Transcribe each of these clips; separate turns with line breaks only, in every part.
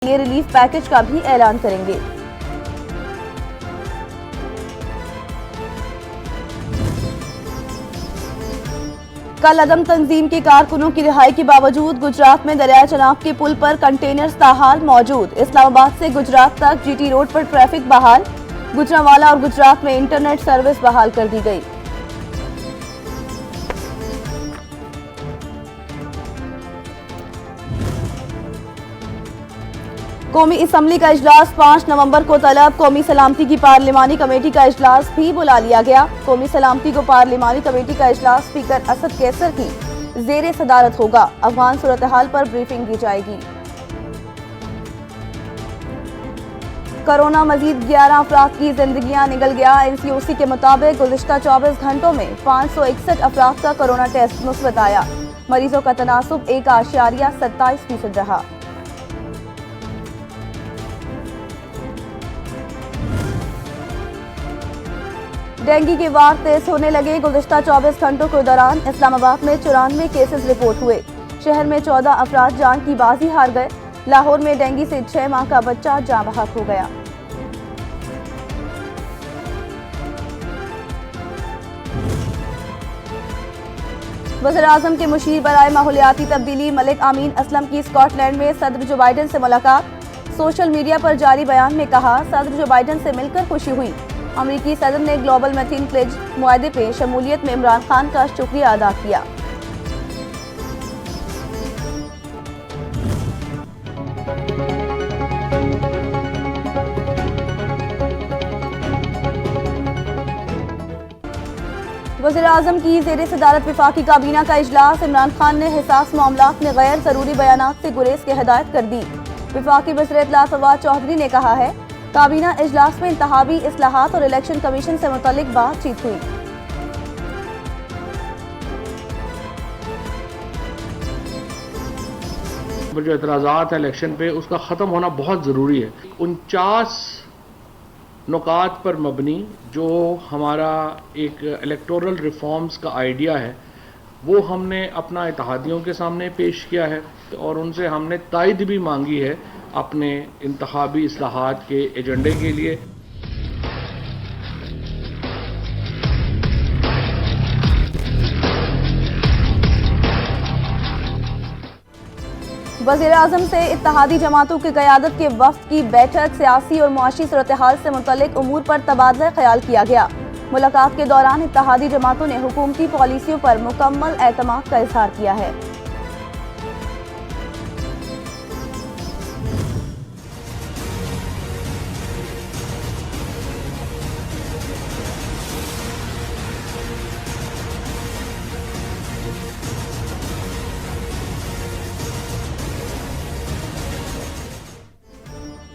लिए relief package का भी ऐलान करेंगे। कल अदम तंजीम के कारकुनों की रिहाई के बावजूद गुजरात में दरिया चनाब के पुल पर कंटेनर्स ताहाल मौजूद। इस्लामाबाद से गुजरात तक जीटी रोड पर ट्रैफिक बहाल। गुजरांवाला और गुजरात में इंटरनेट सर्विस बहाल कर दी गई। कौमी असम्बली का इजलास 5 नवंबर को तलब। कौमी सलामती की पार्लिमानी कमेटी का इजलास भी बुला लिया गया। कौमी सलामती को पार्लिमानी कमेटी का इजलास स्पीकर असद कैसर की जेर सदारत होगा। अफगान सूरत हाल पर ब्रीफिंग दी जाएगी। कोरोना मजीद 11 अफराद की जिंदगियां निगल गया। एनसीओसी के मुताबिक गुज़िश्ता 24 घंटों में 561 अफराद का कोरोना टेस्ट मुस्बत आया। मरीजों का तनासुब 1.27% रहा। डेंगू के वार तेज होने लगे। गुज़िश्ता 24 घंटों के दौरान इस्लामाबाद में 94 केसेस रिपोर्ट हुए। शहर में 14 अफराद जान की बाजी हार गए। लाहौर में डेंगू से 6 माह का बच्चा जाँ बहक हो गया। वज़ीर-ए-आज़म के मुशीर बराए माहौलियाती तब्दीली मलिक अमीन असलम की स्कॉटलैंड में सदर जो बाइडन से मुलाकात। सोशल मीडिया पर जारी बयान में कहा, सदर जो बाइडन से मिलकर खुशी हुई। अमेरिकी सदर ने ग्लोबल मैथीन प्लेज मुआहदे पे शमूलियत में इमरान खान का शुक्रिया अदा किया। वज़ीर-ए-आज़म की ज़ेरे सदारत वफाकी काबीना का इजलास। इमरान खान ने हिसास मामलात में गैर जरूरी बयानात से गुरेज की हिदायत कर दी। वफाकी वज़ीर इत्तलात फवाद चौधरी ने कहा है, काबीना इजलास में इंतखाबी इस्लाहात और इलेक्शन कमीशन से मुतल्लिक बातचीत हुई।
जो एतराज़ात है इलेक्शन पे, उसका ख़त्म होना बहुत ज़रूरी है। 49 नुकात पर मबनी जो हमारा एक इलेक्टोरल रिफॉर्म्स का आइडिया है, वो हमने अपना इत्तेहादियों के सामने पेश किया है और उनसे हमने तायद भी मांगी है अपने इंतखाबी इस्लाहात के एजेंडे के लिए।
वज़ीर-ए-आज़म से इत्तेहादी जमातों की क़यादत के वफ़द की बैठक। सियासी और मुआशी सूरत हाल से मुतल्लिक उमूर पर तबादला ख्याल किया गया। मुलाकात के दौरान इत्तेहादी जमातों ने हुकूमती पॉलिसियों पर मुकम्मल एतमाद का इजहार किया है।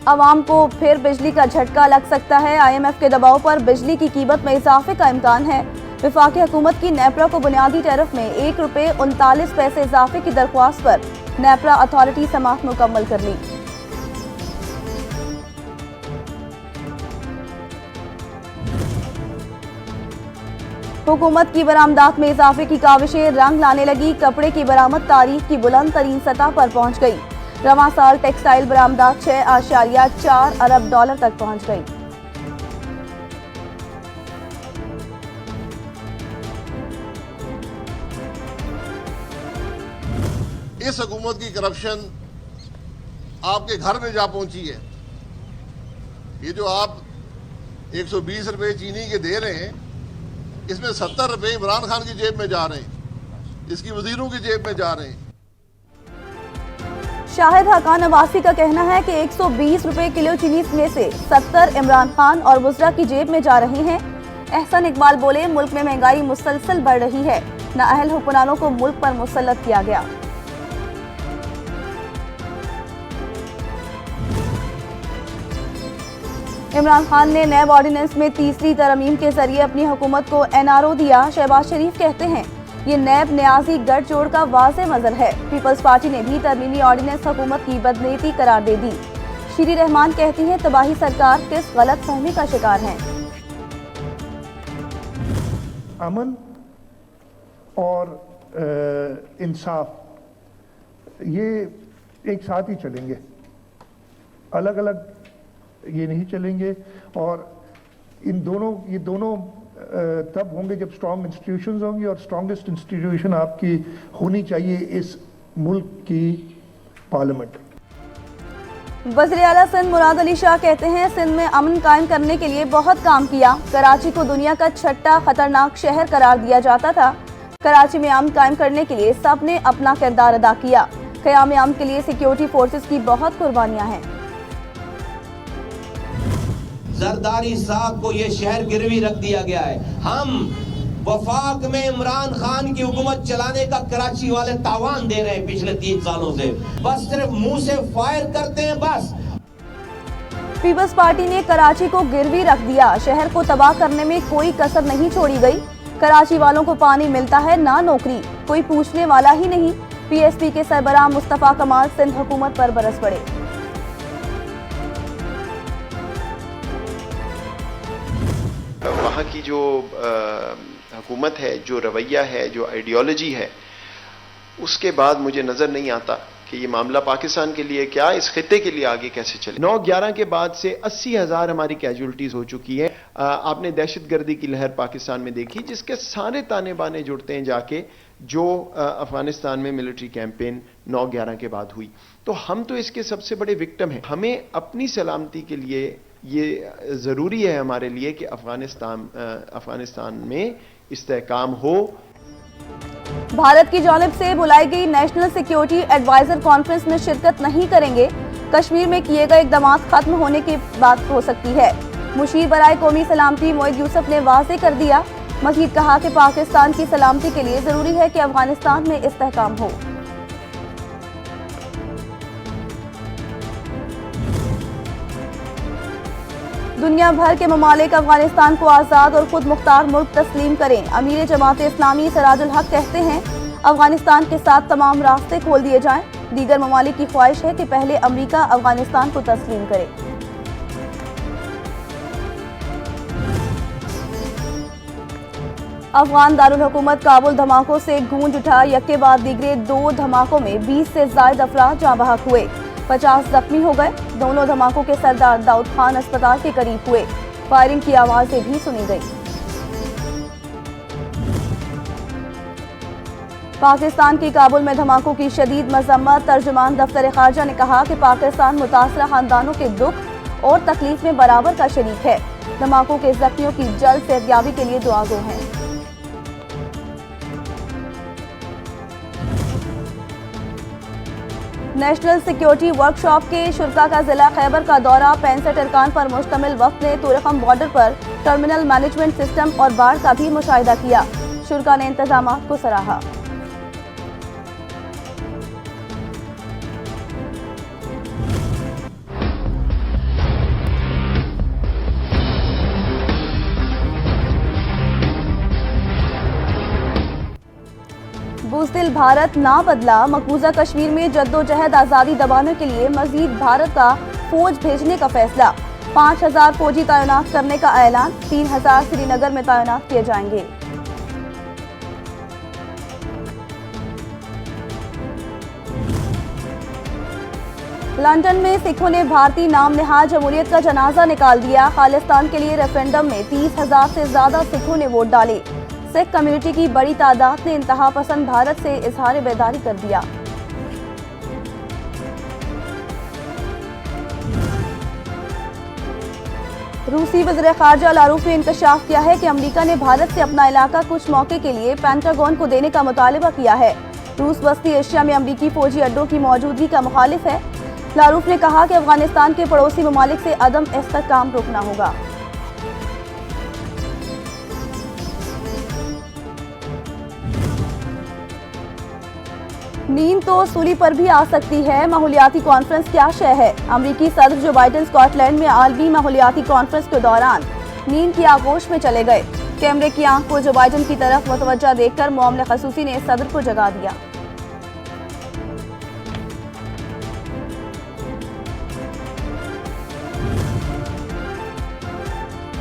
अवाम को फिर बिजली का झटका लग सकता है। IMF के दबाव पर बिजली की कीमत में इजाफे का इम्कान है। वफाकी हुकूमत की नेपरा को बुनियादी टैरिफ में ₹1.39 इजाफे की दरख्वास्त पर नेपरा अथॉरिटी समाअत मुकम्मल कर ली। हुकूमत की बरामदात में इजाफे की काविशें रंग लाने लगी। कपड़े की बरामद तारीख की बुलंद तरीन सतह पर पहुंच गई। रवां साल टेक्सटाइल बरामदात $6.4 अरब तक पहुंच गई।
इस हुकूमत की करप्शन आपके घर में जा पहुंची है। ये जो आप 120 रुपए चीनी के दे रहे हैं, इसमें 70 रुपए इमरान खान की जेब में जा रहे हैं, इसकी वजीरों की जेब में जा रहे हैं।
शाहिद हकान नवासी का कहना है कि 120 रुपए किलो चीनी में से 70 इमरान खान और वज़रा की जेब में जा रही हैं। एहसन इकबाल बोले, मुल्क में महंगाई मुसलसल बढ़ रही है। नाअहल हुक्मरानों को मुल्क पर मुसल्लत किया गया। इमरान खान ने नैब ऑर्डिनेंस में तीसरी तरमीम के जरिए अपनी हुकूमत को NRO दिया। शहबाज शरीफ कहते हैं, ये नैब न्याजी गठजोड़ का वाज़ेह मज़हर है। पीपल्स पार्टी ने भी तरमीमी ऑर्डिनेंस हुकूमत की बदनीयती करार दे दी। श्री रहमान कहती हैं, तबाही सरकार किस गलत फहमी का शिकार है।
अमन और इंसाफ ये एक साथ ही चलेंगे। अलग अलग ये नहीं चलेंगे। और ये दोनों तब होंगे जब स्ट्रॉन्ग इंस्टीट्यूशंस होंगी, और स्ट्रॉन्गेस्ट इंस्टीट्यूशन आपकी होनी चाहिए इस मुल्क की पार्लियामेंट।
वज़ीर आला सिंध मुराद अली शाह कहते हैं, सिंध में अमन कायम करने के लिए बहुत काम किया। कराची को दुनिया का छठा खतरनाक शहर करार दिया जाता था। कराची में अमन कायम करने के लिए सब ने अपना किरदार अदा किया। क़याम अमन के लिए सिक्योरिटी फोर्सेस की बहुत कुर्बानियां हैं।
जरदारी साहब को ये शहर गिरवी रख दिया गया है। हम वफाक में इमरान खान की हुकूमत चलाने का कराची वाले तावान दे रहे हैं पिछले 3 सालों से। बस सिर्फ मुंह से फायर करते हैं बस।
पीपल्स पार्टी ने कराची को गिरवी रख दिया। शहर को तबाह करने में कोई कसर नहीं छोड़ी गई। कराची वालों को पानी मिलता है ना नौकरी, कोई पूछने वाला ही नहीं। पीएसपी के सरबराह मुस्तफा कमाल सिंध हुकूमत पर बरस पड़े।
वहाँ की जो हुकूमत है, जो रवैया है, जो आइडियोलॉजी है, उसके बाद मुझे नज़र नहीं आता कि ये मामला पाकिस्तान के लिए क्या, इस खित्ते के लिए आगे कैसे चले। 9/11 के बाद से 80,000 हमारी कैजुअल्टीज हो चुकी है। आपने दहशतगर्दी की लहर पाकिस्तान में देखी, जिसके सारे ताने बाने जुड़ते हैं जाके जो अफगानिस्तान में मिलिट्री कैंपेन 9/11 के बाद हुई। तो हम तो इसके सबसे बड़े विक्टिम हैं। हमें अपनी सलामती के लिए ये ज़रूरी है हमारे लिए कि अफगानिस्तान में इस्तेहकाम हो।
भारत की जानिब से बुलाई गई नेशनल सिक्योरिटी एडवाइजर कॉन्फ्रेंस में शिरकत नहीं करेंगे। कश्मीर में किए गए इक़दाम खत्म होने की बात हो सकती है। मुशीर बराए कौमी सलामती मोइद यूसुफ ने वाज़ेह कर दिया। मज़ीद कहा कि पाकिस्तान की सलामती के लिए ज़रूरी है कि अफगानिस्तान में इस्तेहकाम हो। दुनिया भर के ममालिक अफगानिस्तान को आज़ाद और खुद मुख्तार मुल्क तस्लीम करें। अमीर जमात इस्लामी सिराजुल हक कहते हैं, अफगानिस्तान के साथ तमाम रास्ते खोल दिए जाएं। दीगर ममालिक की ख्वाहिश है कि पहले अमरीका अफगानिस्तान को तस्लीम करे। अफगान दारुल हुकूमत काबुल धमाकों से गूंज उठा। यके बाद दीगरे 2 धमाकों में 20 से ज़ायद अफराद जाँ बहक हुए, 50 जख्मी हो गए। दोनों धमाकों के सरदार दाऊद खान अस्पताल के करीब हुए। फायरिंग की आवाजें भी सुनी गई। पाकिस्तान की काबुल में धमाकों की शदीद मजम्मत। तर्जुमान दफ्तर खारजा ने कहा कि पाकिस्तान मुतासरा खानदानों के दुख और तकलीफ में बराबर का शरीक है। धमाकों के जख्मियों की जल्द सेहतयाबी के लिए दुआगो हैं। नेशनल सिक्योरिटी वर्कशॉप के शुरा का जिला खैबर का दौरा। 65 अरकान पर मुश्तमिल वफ्द ने तुरखम बॉर्डर पर टर्मिनल मैनेजमेंट सिस्टम और बाढ़ का भी मुशाहिदा किया। शुरा ने इंतजामात को सराहा। बुज़दिल भारत ना बदला। मकबूजा कश्मीर में जद्दोजहद आज़ादी दबाने के लिए मजीद भारत का फौज भेजने का फैसला। 5000 फौजी तैनात करने का ऐलान। 3000 श्रीनगर में तैनात किए जाएंगे। लंदन में सिखों ने भारतीय नाम निहाद जमहूरियत का जनाजा निकाल दिया। खालिस्तान के लिए रेफरेंडम में 30,000 से ज्यादा सिखों ने वोट डाले। सिख कम्युनिटी की बड़ी तादाद ने इंतहा पसंद भारत से इजहार बेदारी कर दिया। रूसी वज़ीर ख़ारजा लारूफ ने इंकशाफ किया है कि अमेरिका ने भारत से अपना इलाका कुछ मौके के लिए पेंटागन को देने का मुतालबा किया है। रूस वस्ती एशिया में अमेरिकी फौजी अड्डों की मौजूदगी का मुखालिफ है। लारूफ ने कहा कि अफगानिस्तान के पड़ोसी ममालिक से अदम इस्तेहकाम रोकना होगा। नींद तो सूली पर भी आ सकती है। माहौलियाती कॉन्फ्रेंस क्या शय है। अमरीकी सदर जो बाइडेन स्कॉटलैंड में आलमी माहौलियाती कॉन्फ्रेंस के दौरान नींद की आगोश में चले गए। कैमरे की आंख को जो बाइडेन की तरफ मुतवज्जा देखकर मामले खसूसी ने सदर को जगा दिया।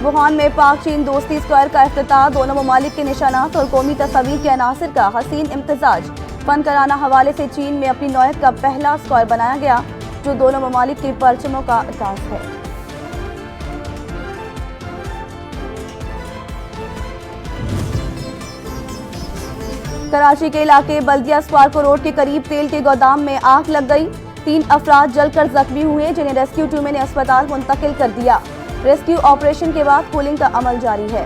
वुहान में पाक चीन दोस्ती स्क्वायर का इफ्तिताह। दोनों ममालिक के निशानात और कौमी तस्वीर के अनासिर का हसीन इम्तिजाज। फनकाराना हवाले से चीन में अपनी नौयत का पहला स्क्वायर बनाया गया। जो दोनों ममालिक के परचमों का ताज है। कराची के इलाके बल्दिया स्पार्को रोड के करीब तेल के गोदाम में आग लग गई। 3 अफराद जलकर जख्मी हुए, जिन्हें रेस्क्यू टीम ने अस्पताल मुंतकिल कर दिया। रेस्क्यू ऑपरेशन के बाद कूलिंग का अमल जारी है।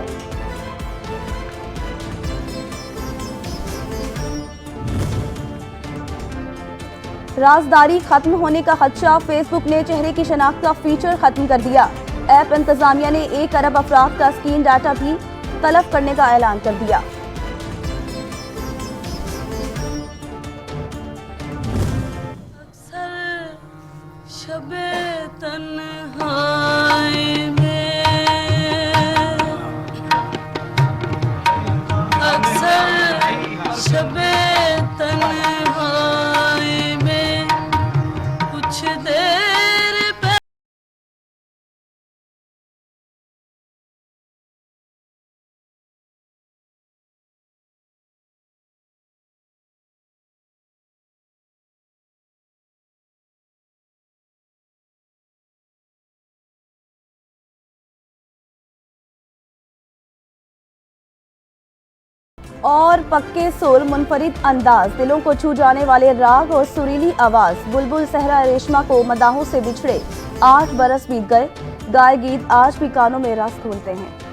राजदारी खत्म होने का खदशा, फेसबुक ने चेहरे की शनाख्त का फीचर खत्म कर दिया। ऐप इंतजामिया ने 1 अरब अफराद का स्क्रीन डाटा भी तलब करने का ऐलान कर दिया।
शबे तन्हाई में अक्सर शबे तन्हाई में कुछ देर पे
और पक्के सुर, मुनफरिद अंदाज, दिलों को छू जाने वाले राग और सुरीली आवाज, बुलबुल सहरा रेशमा को मदाहों से बिछड़े 8 बरस बीत गए। गाए गीत आज भी कानों में रस घोलते हैं।